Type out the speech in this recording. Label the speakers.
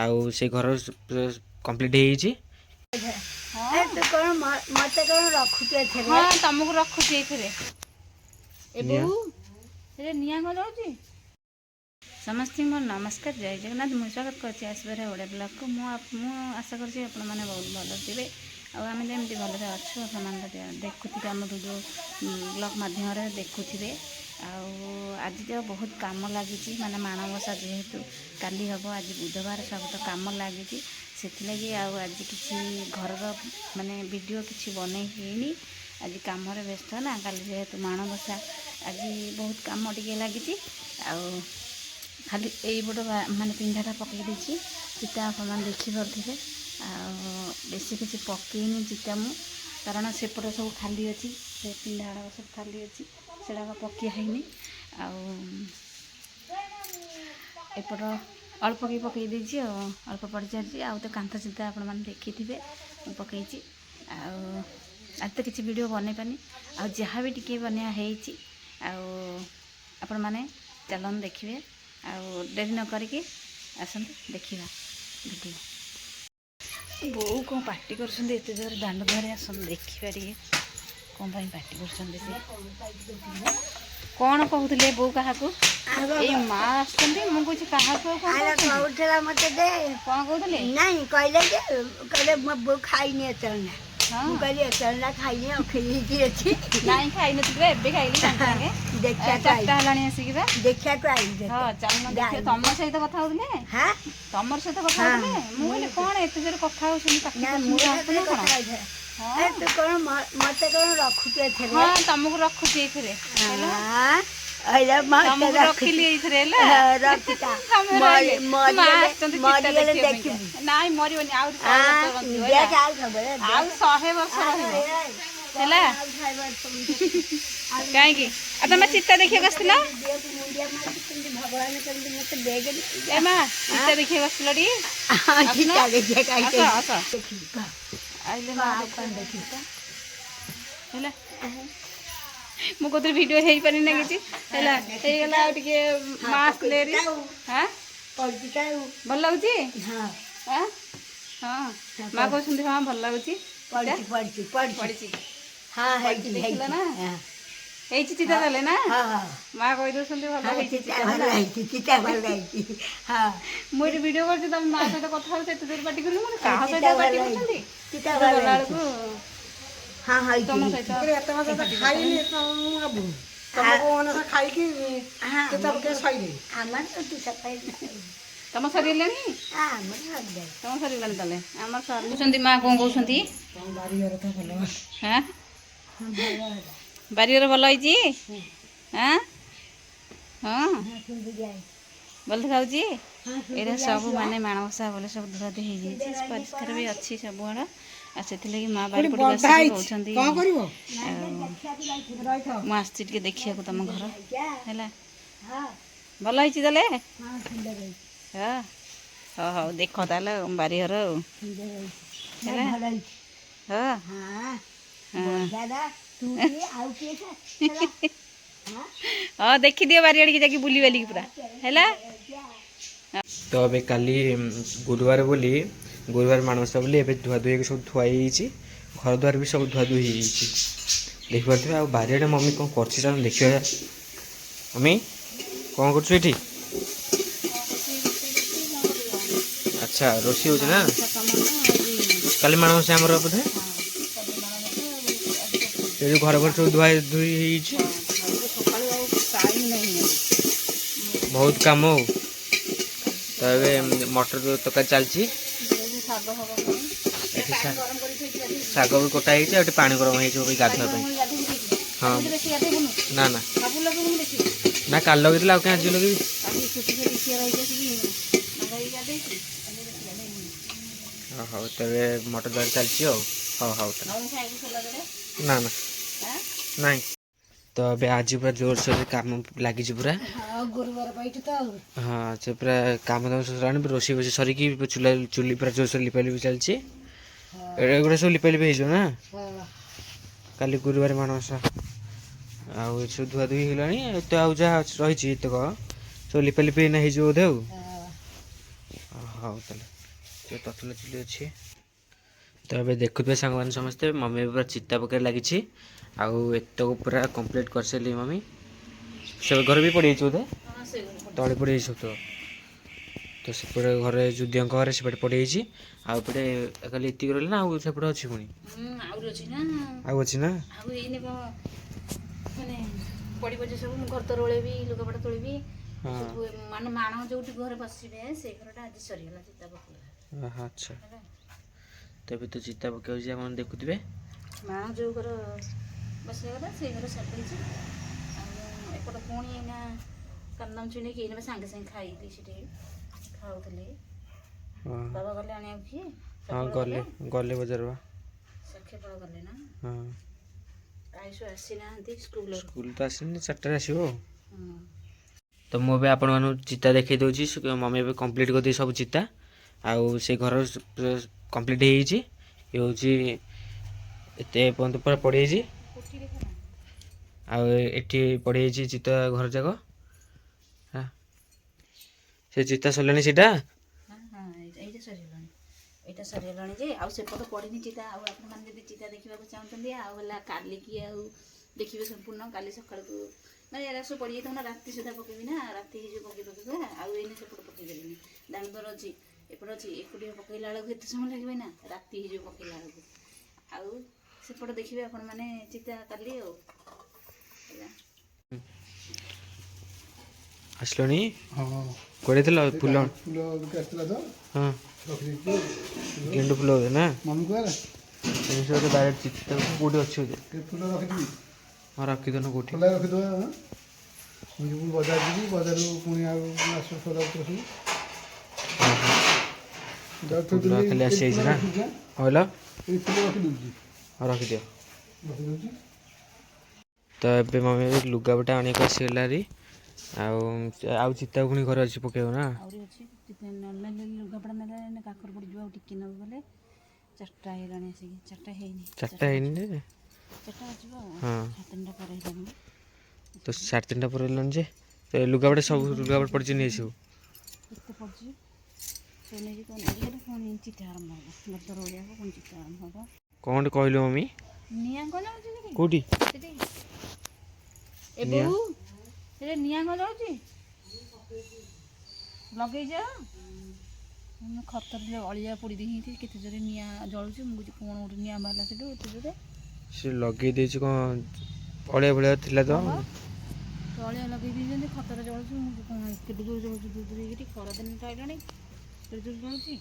Speaker 1: ଆଉ ସେ ଘର କମ୍ପ୍ଲିଟ୍ ହେଇଯାଇଛି।
Speaker 2: ତମକୁ ରଖୁଛି ଏଇଥିରେ ନିଆଁ କ'ଣ ଯାଉଛି। ସମସ୍ତଙ୍କୁ ମୋର ନମସ୍କାର, ଜୟ ଜଗନ୍ନାଥ। ମୁଁ ସ୍ୱାଗତ କରୁଛି ଆସିବାରେ ଓଡ଼ିଆ ବ୍ଲଗ୍କୁ। ମୁଁ ଆଶା କରୁଛି ଆପଣମାନେ ବହୁତ ଭଲ ଥିବେ। ଆଉ ଆମେ ଯେମିତି ଭଲରେ ଅଛୁ ଆପଣମାନେ ଦେଖୁଥିବେ ଆମ ଭିଡ଼ିଓ ବ୍ଲଗ୍ ମାଧ୍ୟମରେ ଦେଖୁଥିବେ। ଆଉ ଆଜି ତ ବହୁତ କାମ ଲାଗିଛି, ମାନେ ମାଣବସା ଯେହେତୁ କାଲି ହେବ, ଆଜି ବୁଧବାର, ସବୁ ତ କାମ ଲାଗିଛି। ସେଥିଲାଗି ଆଉ ଆଜି କିଛି ଘରର ମାନେ ଭିଡ଼ିଓ କିଛି ବନେଇ ହେଇନି। ଆଜି କାମରେ ବ୍ୟସ୍ତ ନା, କାଲି ଯେହେତୁ ମାଣବସା, ଆଜି ବହୁତ କାମ ଟିକେ ଲାଗିଛି। ଆଉ ଖାଲି ଏଇପଟ ମାନେ ପିଣ୍ଡାଟା ପକାଇ ଦେଇଛି, ଚିତା ଆପଣମାନେ ଦେଖିପାରୁଥିବେ। ଆଉ ବେଶୀ କିଛି ପକେଇନି ଚିତା ମୁଁ, କାରଣ ସେପଟ ସବୁ ଖାଲି ଅଛି, ସେ ପିଣ୍ଡା ଗୁଡ଼ାକ ସବୁ ଖାଲି ଅଛି, ସେଗୁଡ଼ାକ ପକିଆ ହେଇନି। ଆଉ ଏପଟ ଅଳ୍ପ କି ପକାଇ ଦେଇଛି, ଆଉ ଅଳ୍ପ ପଡ଼ିଚାରିଛି। ଆଉ ତ କାନ୍ଥ ଚିତା ଆପଣମାନେ ଦେଖିଥିବେ ମୁଁ ପକାଇଛି। ଆଉ ଆଜି ତ କିଛି ଭିଡ଼ିଓ ବନେଇ ପାରିନି, ଆଉ ଯାହା ବି ଟିକେ ବନେଇବା ହେଇଛି ଆଉ ଆପଣମାନେ ଚାଲନ୍ତୁ ଦେଖିବେ। ଆଉ ଡେରି ନ କରିକି ଆସନ୍ତୁ ଦେଖିବା ଭିଡ଼ିଓ। ବୋଉ କ'ଣ ପାଟି କରୁଛନ୍ତି ଏତେ ଜୋର ଦାଣ୍ଡ ଧରି, ଆସନ୍ତୁ ଦେଖିବା ଟିକେ କ'ଣ ପାଇଁ ପାଟି କରୁଛନ୍ତି। ସେ କ'ଣ କହୁଥିଲେ ବୋଉ କାହାକୁ? ଏଇ ମା ଆସୁଛନ୍ତି, ମୁଁ କହୁଛି କାହାକୁ?
Speaker 3: କହୁଥିଲା ମତେ ଦେ,
Speaker 2: କ'ଣ କହୁଥିଲେ?
Speaker 3: ନାଇଁ କହିଲେ ଯେ କହିଲେ ମୋ ବୋଉ ଖାଇନି ଏତେବେଳେ। ମୁଁ କହିଲି ଏତେବେଳେ ଖାଇନି, ଅଖେଇ ହେଇକି ଅଛି।
Speaker 2: ନାଇଁ ଖାଇନଥିବେ, ଏବେ ଖାଇଲି ସାଙ୍ଗେ ସାଙ୍ଗେ।
Speaker 3: ଦେଖିବାକୁ
Speaker 2: 4ଟା ହେଲାଣି ଆସିକି ବା।
Speaker 3: ଦେଖିବାକୁ ଆଇଲି।
Speaker 2: ହଁ ଚାଲୁନ ଦେଖିବା। ତମ ସହିତ କଥା ହଉଥିଲେ? ତମର ସହିତ କଥା ହଉଥିଲେ? ମୁଁ କହିଲି କ'ଣ ଏତେ ଜୋର କଥା ହଉଛନ୍ତି, ପାଟି କରୁଛନ୍ତି ଆପଣ କ'ଣ?
Speaker 3: ତୁ କ'ଣ ମତେ କ'ଣ ରଖୁଛୁ ଏଥିରେ?
Speaker 2: ହଁ ତମକୁ ରଖୁଛି ଏଇଥିରେ, ତମକୁ ରଖିଲି ଏଇଥିରେ ହେଲା। ନାଇଁ ମରିବନି, ଆଉ 100 ବର୍ଷ ରହିବ ହେଲା। କାହିଁକି? ଆଉ ତମେ ଚିତା ଦେଖିବାକୁ ଆସିଥିଲ? ଏ ମା ଚିତା ଦେଖିବାକୁ ଆସିଥିଲ ଟି? ଆଇଲେ ମା ହେଲା। ମୁଁ କହୁଥିଲି ଭିଡ଼ିଓ ହେଇପାରିନି ନା କିଛି, ହେଲା ହେଇଗଲା। ଆଉ ଟିକେ ମା ଆସିଲେ ଭଲ ଲାଗୁଛି। ହଁ ମା କହୁଛନ୍ତି ହଁ ଭଲ ଲାଗୁଛି। ପଡ଼ିଛି ଦେଖିଲ ନା, ହେଇଛି ଚିତା ତାହେଲେ ନା? ମା କହିଦଉଛନ୍ତି ଭଲ ହେଇଛି ଚିତା। ମୁଁ ଏଠି ଭିଡ଼ିଓ କରୁଛି, ତମ ମା ସହିତ କଥା ହଉଛି, ଏତେ ଜୋର ପାଟି କରୁନି। ମୁଁ କାହା ସହିତ ପାଟି କରୁଛନ୍ତି ଗଲାବେଳକୁ ତମ ସହିତ
Speaker 4: ଖାଇନି ଖାଇକି
Speaker 2: ତମ ସରିଗଲାଣି? ତମ ସରିଗଲାଣି ତାହେଲେ, ଆମର ସରୁଛନ୍ତି। ମା କ'ଣ କହୁଛନ୍ତି? ବାରିଘର ଭଲ ହେଇଛି? ହଁ ଭଲ ଦେଖାଉଛି। ଏଇଟା ସବୁ ମାନେ ମାଣବସା ବୋଲେ ସବୁ ଧୁଆଧୁଇ ହେଇଯାଇଛି, ପରିଷ୍କାର ବି ଅଛି ସବୁଆଡ଼। ଆଉ ସେଥିଲାଗି ମା ବାରିପଟକୁ ଆସିକି କହୁଛନ୍ତି ମୁଁ ଆସିଛି ଟିକେ ଦେଖିବାକୁ ତମ ଘର ହେଲା। ଭଲ ହେଇଛି ତାହେଲେ? ହଁ ହଉ ଦେଖ ତାହେଲେ ବାରିଘର ଆଉ ହେଲା। ହଁ ଦେଖିଦିଅ ବାରିଆଡ଼ିକି ଯାଇକି ବୁଲି ବାଲିକି ପୁରା ହେଲା।
Speaker 1: ତ ଏବେ କାଲି ଗୁରୁବାର ବୋଲି, ଗୁରୁବାର ମାଣବସା ବୋଲି ଏବେ ଧୁଆଧୁଇ ହେଇକି ସବୁ ଥୁଆ ହେଇଯାଇଛି। ଘର ଦ୍ୱାର ବି ସବୁ ଧୁଆଧୁଇ ହେଇଯାଇଛି, ଦେଖିପାରୁଥିବେ। ଆଉ ବାରିଆଡ଼େ ମମି କ'ଣ କରୁଛି ଚାଲ ଦେଖିବା। ମମି କ'ଣ କରୁଛୁ ଏଠି? ଆଚ୍ଛା ରୋଷେଇ ହେଉଛି ନା? କାଲି ମାଣବସା ଆମର ବୋଧେ। ଏ ଯେଉଁ ଘର ସବୁ ଧୁଆଧୁଇ ହେଇଯାଇଛି, ବହୁତ କାମ। ଆଉ ତ ଏବେ ମଟର ତରକାରୀ ଚାଲିଛି, ଏଠି ଶାଗ ବି କଟା ହେଇଛି, ଆଉ ଏଠି ପାଣି ଗରମ ହେଇଯିବ ଗାଧୋଇବା ପାଇଁ। ହଁ ନା ନା ନା କାଲି ଲଗେଇଥିଲା, ଆଉ କାହିଁ ଆଜି ଲଗେଇବି? ହଉ ତେବେ ମଟର ତରକାରୀ ଚାଲିଛି ଆଉ। ହଉ ନା ନା ନାଇଁ। ତ ଏବେ ଆଜି ପୁରା ଜୋରସୋରରେ କାମ ଲାଗିଛି ପୁରା। ହଁ ସେ ପୁରା କାମ ଦାମ ସରିଲାଣି, ରୋଷେଇ ଫୋଷେଇ ସରିକି ଚୁଲି ପୁରା ଜୋରସୋରେ ଲିପାଲିପି ଚାଲିଛି। ଏଗୁଡ଼ା ସବୁ ଲିପାଲିପି ହେଇଯିବ ନା, କାଲି ଗୁରୁବାର ମାଣବସା। ଆଉ ଏସବୁ ଧୁଆଧୁଇ ହେଇଗଲାଣି, ଏତେ ଆଉ ଯାହା ରହିଛି ଏତକ ସବୁ ଲିପାଲିପି ଏଇନା ହେଇଯିବ ବୋଧେ ଆଉ। ହଉ ତାହେଲେ ସେ ତତଲା ଚୁଲି ଅଛି। ତ ଏବେ ଦେଖୁଥିବେ ସାଙ୍ଗମାନେ ସମସ୍ତେ ମମି ଏବେ ପୁରା ଚିତା ପକାଇରେ ଲାଗିଛି। ଆଉ ଏତକ ପୁରା କମ୍ପ୍ଲିଟ୍ କରିସାରିଲି ମମି। ସେ ଘରେ ବି ପଡ଼ିଯାଇଛି ବୋଧେ, ତଳେ ପଡ଼ିଯାଇଛି ସବୁ। ତ ସେପଟେ ଘରେ ଯୁଦିଙ୍କ ଘରେ ସେପଟେ ପଡ଼ିଯାଇଛି। ଆଉ ଏପଟେ ଖାଲି ଏତିକି ରହିଲା ନା ଆଉ ସେପଟେ ଅଛି ପୁଣି?
Speaker 2: ଆହୁରି ଅଛି ନା।
Speaker 1: ଆଉ ଅଛି ନା?
Speaker 2: ଆଉ ଏଇନେ କ'ଣ ମାନେ ପଡ଼ିବ ଯେ ସବୁ ମୁଁ ଘର ତ ରୋଳେଇବି, ଲୁଗାପଟା ତୋଳିବି ସବୁ। ମାନେ ମାଣ ଯୋଉଠି ଘରେ ବସିବେ ସେଇ ଘରଟା ଆଜି ସରିଗଲା ଚିତା ପକେଇବା।
Speaker 1: ଆଚ୍ଛା। ତେବେ ତ ଚିତା ପକାଉଛି ଆପଣ ଦେଖୁଥିବେ।
Speaker 2: ମାଣ ଯୋଉ ଘର ବସିବା କଥା ସେଇ ଘର ସାରିଦେଇଛି। ଆଉ ଏପଟ ପୁଣି ଏଇନା କାନ୍ଦାମ ଛୁଇଁକି ଏଇନା ସାଙ୍ଗେ ସାଙ୍ଗେ ଖାଇଲି ସେଠି ଖାଉଥିଲି। ବାବା ଗଲେ ଆଣିବାକୁ କିଏ?
Speaker 1: ହଁ ଗଲେ ବଜାର ବା।
Speaker 2: ସାକ୍ଷୀପଳ ଗଲେ ନା?
Speaker 1: ହଁ।
Speaker 2: ଆୟୁଷ ଆସିନାହାନ୍ତି ସ୍କୁଲ
Speaker 1: ତ ଆସିନି, 4ଟାରେ ଆସିବ ଆଉ। ତ ମୁଁ ଏବେ ଆପଣମାନଙ୍କୁ ଚିତା ଦେଖାଇ ଦେଉଛି। ମମି ଏବେ କମ୍ପ୍ଲିଟ୍ କରିଦେଇ ସବୁ ଚିତା। ଆଉ ସେ ଘର କମ୍ପ୍ଲିଟ୍ ହେଇଯାଇଛି। ଇଏ ହେଉଛି ଏତେ ପର୍ଯ୍ୟନ୍ତ ପୁରା ପଡ଼ିଯାଇଛି। ଆଉ ଏଠି ପଡ଼ିଯାଇଛି ଚିତା ଘର ଯାକ। ସେ ଚିତା ସରିଲାଣି ସେଇଟା?
Speaker 2: ଏଇଟା ସରିଗଲାଣି ଯେ ଆଉ ସେପଟ ପଡ଼ିନି ଚିତା। ଆଉ ଆପଣମାନେ ଯଦି ଚିତା ଦେଖିବାକୁ ଚାହୁଁଛନ୍ତି ଆଉ ହେଲା କାଲିକି ଆଉ ଦେଖିବେ ସମ୍ପୂର୍ଣ୍ଣ। କାଲି ସକାଳକୁ ମାନେ ଏରା ସବୁ ପଡ଼ିଯାଇଥିବ ନା, ରାତି ସୁଦ୍ଧା ପକେଇବି ନା, ରାତି ହେଇଯିବ ପକେଇବା। ଆଉ ଏଇନେ ସେପଟ ପକେଇ ପାରିବିନି, ଦାଣ୍ଡର ଅଛି ଏପଟ ଅଛି। ଏକୁଟିଆ ପକେଇଲା ବେଳକୁ ଏତେ ସମୟ ଲାଗିବ ନା, ରାତି ହେଇଯିବ ପକେଇଲା ବେଳକୁ। ଆଉ ସେପଟ ଦେଖିବେ ଆପଣମାନେ ଚିତା କାଲି ଆଉ ହେଲା।
Speaker 1: ଆସିଲଣି?
Speaker 4: ହଁ
Speaker 1: କୁଆଡ଼େ ଥିଲ? ଫୁଲ
Speaker 4: ଫୁଲ ଆସିଥିଲା ତ
Speaker 1: ହଁ,
Speaker 4: ରଖିଦେଇଛି।
Speaker 1: ଗେଣ୍ଡୁ ଫୁଲ ବୋଧେ ନା?
Speaker 4: ମମି କୁଆଡ଼େ?
Speaker 1: ଏମିତି ବୋଧେ ଡାଇରେକ୍ଟ ଚିତା କେଉଁଠି ଅଛି ବୋଧେ।
Speaker 4: ଏ ଫୁଲ ରଖିଥିବି,
Speaker 1: ହଁ ରଖିଦେନ କେଉଁଠି।
Speaker 4: ଖୋଲା ରଖିଦେବା। ମୁଁ ଯିବି ବଜାର, ଯିବି ବଜାରରୁ ପୁଣି ଆଉ ଆସିବ ସଦାପତ୍ର ସବୁ।
Speaker 1: ଫୁଲ ଖାଲି ଆସିଯାଇଛି ନା? କ'ଣ କହିଲ?
Speaker 4: ଏଇ ଫୁଲ ରଖିଦେଉଛି,
Speaker 1: ହଁ ରଖିଦିଅ।
Speaker 4: ରଖିଦେଉଛି।
Speaker 1: ତ ଏବେ ମମି ଲୁଗାପଟା ଆଣିବାକୁ ଆସିଗଲାରି। ଆଉ ଚିତା ପୁଣି ଘରେ ଅଛି ପକେଇବ ନା?
Speaker 2: ଆହୁରି ଅଛି ନେଲେ ଲୁଗାପଟା ନେଲେ କାକର ପଡ଼ିଯିବ। ଆଉ ଟିକେ ନେବୁ ଗଲେ 4ଟା ହେଇଗଲାଣି ଆସିକି। 4ଟା ହେଇନି,
Speaker 1: 4ଟା ହେଇନି ଯେ।
Speaker 2: 4ଟା ବାଜିବ ଆଉ।
Speaker 1: ହଁ
Speaker 2: 3ଟା ପରେ ହେଇଗଲାଣି।
Speaker 1: ତ 3:30 ପରେ ହେଲାଣି ଯେ। ତ ଲୁଗାପଟା ସବୁ ଲୁଗାପଟା ପଡ଼ିଛି ନେଇ ଆସିବୁ।
Speaker 2: କେତେ ପଡ଼ିଛି ସବୁ ନେଇକି କ'ଣ ନେଇଗଲେ ପୁଣି ଚିତା ଆରମ୍ଭ ହେବ। ଘର ତ ରୋଳିବାକୁ ପୁଣି ଚିତା ଆରମ୍ଭ ହେବ।
Speaker 1: କ'ଣ କହିଲୁ ମମି?
Speaker 2: ନିଆଁ କ'ଣ ଯାଉଛି ସେଠି?
Speaker 1: କେଉଁଠି?
Speaker 2: ସେଠି ଏ ବୋଉ ସେଠି ନିଆଁ କ'ଣ ଯାଉଛି? ଲଗେଇଛ? ମୁଁ ଖତରେ ଅଳିଆ ପୋଡ଼ି ଦେଇଛି। କେତେ ଜୋରେ ନିଆଁ ଜଳୁଛି। ମୁଁ କହୁଛି କ'ଣ ଗୋଟେ ନିଆଁ ବାହାରିଲା ସେଠୁ ଏତେ ଜୋରେ।
Speaker 1: ସେ ଲଗେଇ ଦେଇଛି କ'ଣ ଅଳିଆ ଭଳିଆ ଥିଲା ତ।
Speaker 2: ଅଳିଆ ଲଗେଇ ଦେଇଛନ୍ତି, ଖତରେ ଜଳୁଛି। ମୁଁ କ'ଣ କେତେ ଜୋରେ ଜଳୁଛି ଦୂର ଦୂର ହେଇକି। ଖରାଦିନଟା ଆଇଲାଣି କେତେ ଜୋରେ ଜଳୁଛି।